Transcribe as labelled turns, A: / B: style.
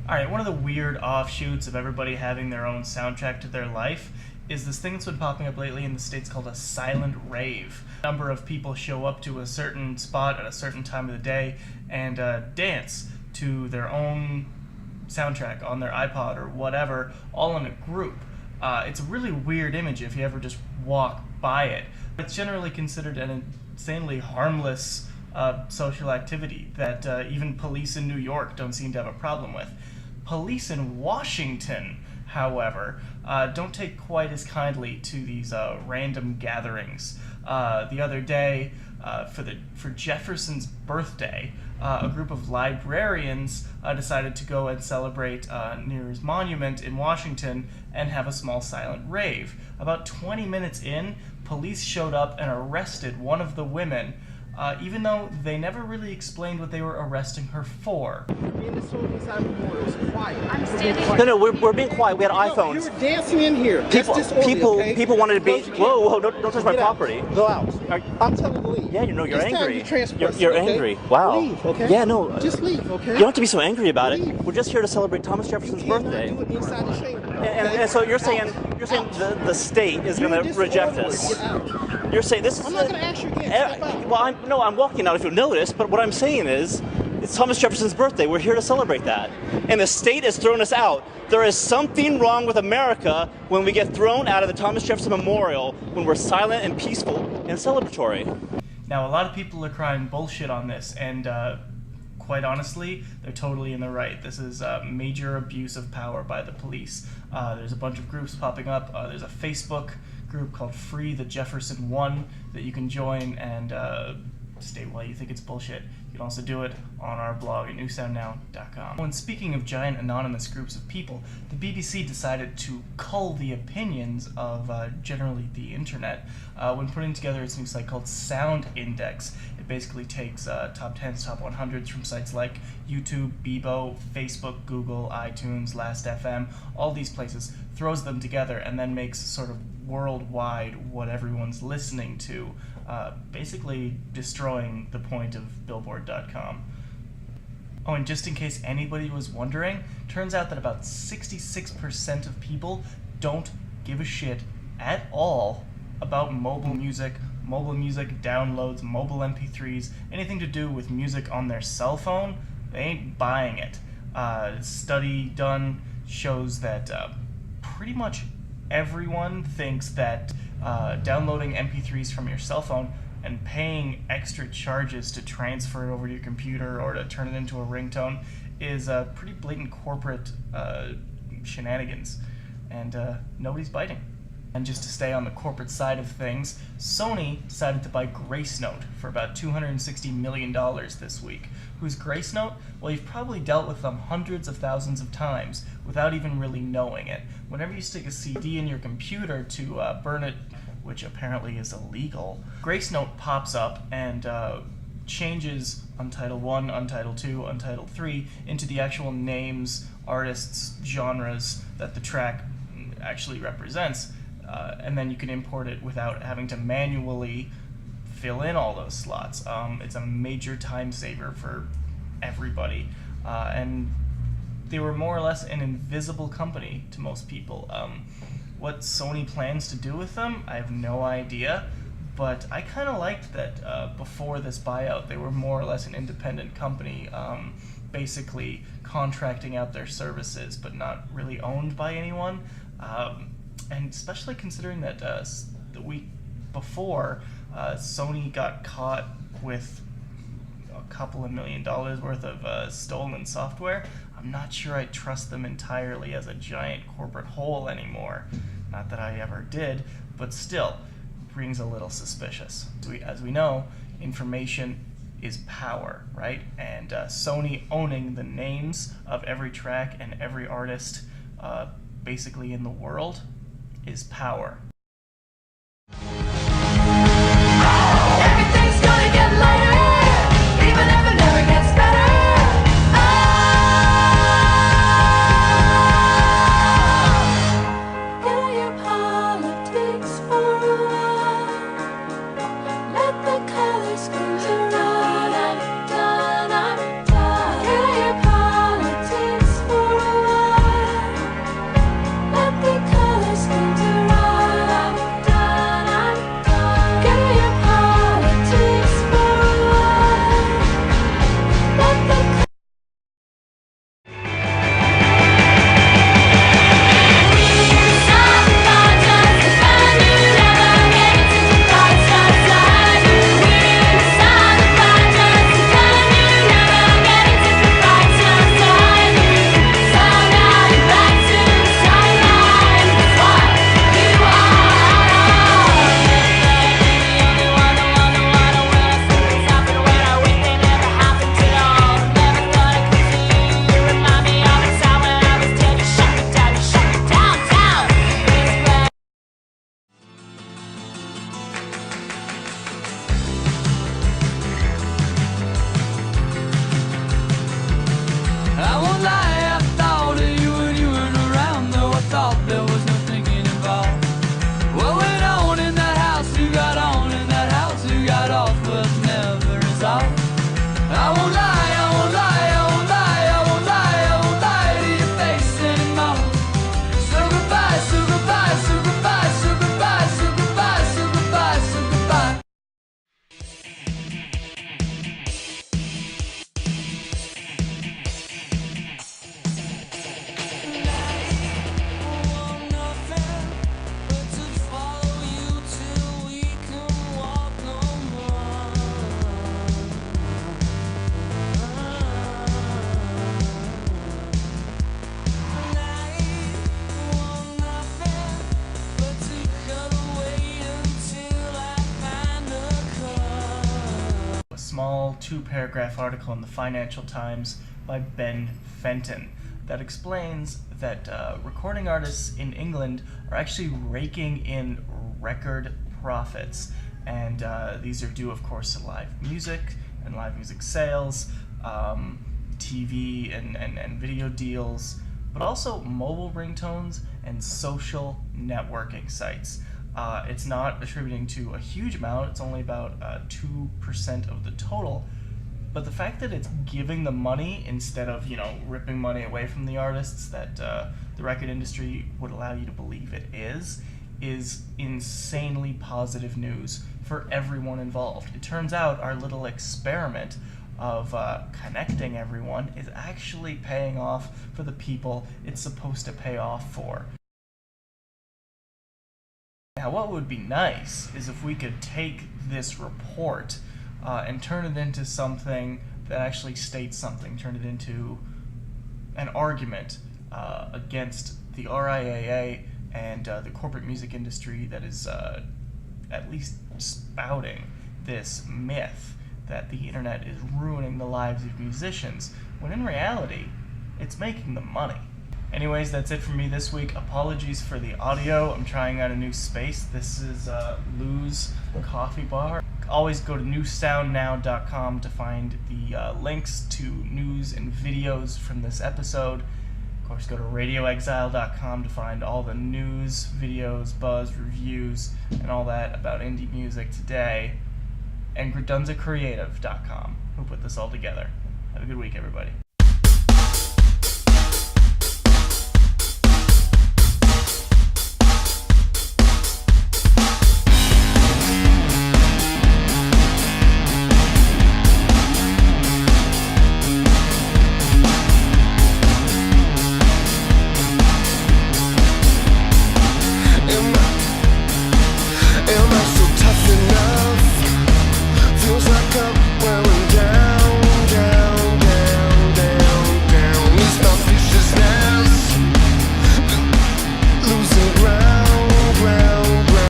A: Alright, one of the weird offshoots of everybody having their own soundtrack to their life is this thing that's been popping up lately in the States called a silent rave. A number of people show up to a certain spot at a certain time of the day and dance to their own soundtrack on their iPod or whatever, all in a group. It's a really weird image if you ever just walk by it. It's generally considered an insanely harmless social activity that even police in New York don't seem to have a problem with. Police in Washington, however, don't take quite as kindly to these random gatherings. The other day, for Jefferson's birthday, a group of librarians decided to go and celebrate near his monument in Washington and have a small silent rave. About 20 minutes in, police showed up and arrested one of the women, even though they never really explained what they were arresting her for.
B: I'm standing.
C: No, we're being quiet. We had iPhones.
B: You were dancing in here.
C: People wanted to be. Whoa, don't touch my property.
B: Go out. I'm telling you to leave.
C: Yeah, you're
B: It's time
C: angry.
B: you transgress,
C: You're
B: okay?
C: angry. Wow.
B: Leave, okay?
C: Yeah, no.
B: Just leave, okay?
C: You don't have to be so angry about it.
B: Leave.
C: We're just here to celebrate Thomas Jefferson's
B: You cannot
C: birthday.
B: do it inside the chamber.
C: And so you're saying the state is going to reject us.
B: Get out.
C: You're saying this is.
B: I'm not going to ask you again. Step out.
C: Well, I'm walking out if you notice. But what I'm saying is, it's Thomas Jefferson's birthday. We're here to celebrate that. And the state has thrown us out. There is something wrong with America when we get thrown out of the Thomas Jefferson Memorial when we're silent and peaceful and celebratory.
A: Now, a lot of people are crying bullshit on this, and quite honestly, they're totally in the right. This is major abuse of power by the police. There's a bunch of groups popping up. There's a Facebook group called Free the Jefferson One that you can join and state why you think it's bullshit. You can also do it on our blog at newsoundnow.com. When speaking of giant anonymous groups of people, the BBC decided to cull the opinions of generally the internet when putting together its new site called Sound Index. It basically takes top 10s, top 100s from sites like YouTube, Bebo, Facebook, Google, iTunes, Last.fm, all these places, throws them together, and then makes sort of worldwide what everyone's listening to, basically destroying the point of Billboard.com. Oh, and just in case anybody was wondering, turns out that about 66% of people don't give a shit at all about mobile music downloads, mobile MP3s, anything to do with music on their cell phone. They ain't buying it. A study done shows that pretty much everyone thinks that downloading MP3s from your cell phone and paying extra charges to transfer it over to your computer or to turn it into a ringtone is pretty blatant corporate shenanigans, and nobody's biting. And just to stay on the corporate side of things, Sony decided to buy Gracenote for about $260 million this week. Who's Gracenote? Well, you've probably dealt with them hundreds of thousands of times without even really knowing it. Whenever you stick a CD in your computer to burn it, which apparently is illegal, Gracenote pops up and changes Untitled 1, Untitled 2, Untitled 3 into the actual names, artists, genres that the track actually represents. And then you can import it without having to manually fill in all those slots. It's a major time saver for everybody. And they were more or less an invisible company to most people. What Sony plans to do with them, I have no idea. But I kind of liked that before this buyout, they were more or less an independent company, basically contracting out their services, but not really owned by anyone. And especially considering that the week before, Sony got caught with a couple of $1 million worth of stolen software, I'm not sure I trust them entirely as a giant corporate whole anymore. Not that I ever did, but still, rings a little suspicious. As we know, information is power, right? And Sony owning the names of every track and every artist basically in the world is power.
D: Everything's gonna get lighter, even if it never gets better. Get out your politics for a while. Let the colors go around. Get out your politics for a I won't lie, I won't lie, I won't lie, I won't lie, I won't lie to your face anymore. So goodbye, so goodbye, so goodbye, so goodbye, so goodbye, so goodbye, so goodbye.
A: A small 2-paragraph article in the Financial Times by Ben Fenton that explains that recording artists in England are actually raking in record profits, and these are due, of course, to live music and live music sales, TV and video deals, but also mobile ringtones and social networking sites. It's not attributing to a huge amount, it's only about 2% of the total, but the fact that it's giving the money instead of, ripping money away from the artists that the record industry would allow you to believe it is insanely positive news for everyone involved. It turns out our little experiment of connecting everyone is actually paying off for the people it's supposed to pay off for. Now, what would be nice is if we could take this report and turn it into something that actually states something, turn it into an argument against the RIAA and the corporate music industry that is at least spouting this myth that the internet is ruining the lives of musicians, when in reality, it's making them money. Anyways, that's it for me this week. Apologies for the audio. I'm trying out a new space. This is Lou's Coffee Bar. Always go to newsoundnow.com to find the links to news and videos from this episode. Of course, go to radioexile.com to find all the news, videos, buzz, reviews, and all that about indie music today. And gredunzacreative.com, who put this all together. Have a good week, everybody.